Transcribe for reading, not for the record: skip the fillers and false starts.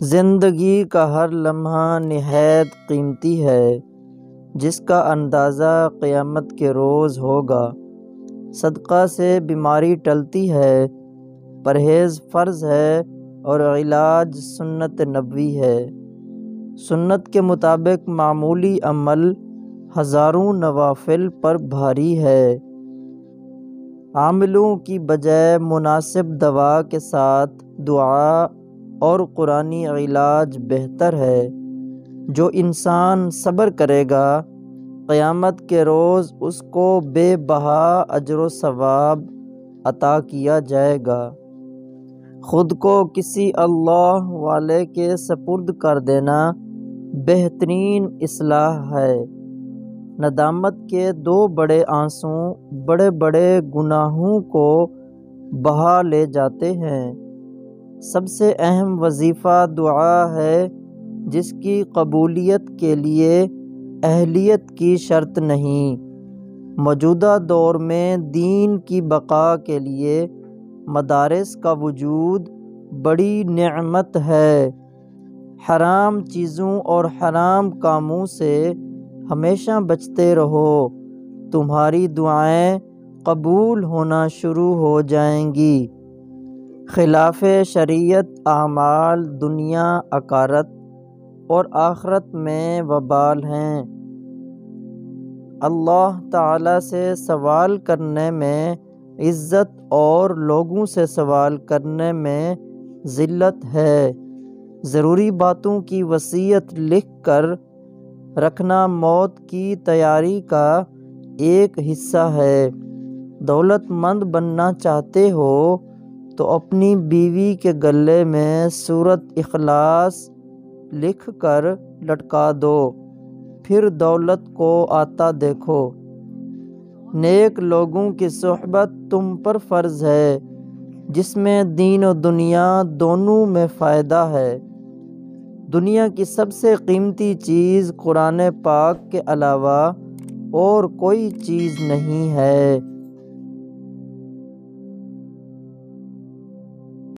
زندگی کا ہر لمحہ نہایت قیمتی ہے، جس کا اندازہ قیامت کے روز ہوگا۔ صدقہ سے بیماری ٹلتی ہے، پرہیز فرض ہے اور علاج سنت نبوی ہے۔ سنت کے مطابق معمولی عمل ہزاروں نوافل پر بھاری ہے۔ عاملوں کی بجائے مناسب دوا کے ساتھ دعا اور قرآنی علاج بہتر ہے۔ جو انسان صبر کرے گا، قیامت کے روز اس کو بے بہا اجر و ثواب عطا کیا جائے گا۔ خود کو کسی اللہ والے کے سپرد کر دینا بہترین اصلاح ہے۔ ندامت کے دو بڑے آنسو بڑے بڑے گناہوں کو بہا لے جاتے ہیں۔ سب سے اہم وظیفہ دعا ہے، جس کی قبولیت کے لیے اہلیت کی شرط نہیں۔ موجودہ دور میں دین کی بقا کے لیے مدارس کا وجود بڑی نعمت ہے۔ حرام چیزوں اور حرام کاموں سے ہمیشہ بچتے رہو، تمہاری دعائیں قبول ہونا شروع ہو جائیں گی۔ خلاف شریعت اعمال دنیا عقارت اور آخرت میں وبال ہیں۔ اللہ تعالیٰ سے سوال کرنے میں عزت اور لوگوں سے سوال کرنے میں ذلت ہے۔ ضروری باتوں کی وصیت لکھ کر رکھنا موت کی تیاری کا ایک حصہ ہے۔ دولت مند بننا چاہتے ہو تو اپنی بیوی کے گلے میں سورۃ اخلاص لکھ کر لٹکا دو، پھر دولت کو آتا دیکھو۔ نیک لوگوں کی صحبت تم پر فرض ہے، جس میں دین و دنیا دونوں میں فائدہ ہے۔ دنیا کی سب سے قیمتی چیز قرآن پاک کے علاوہ اور کوئی چیز نہیں ہے۔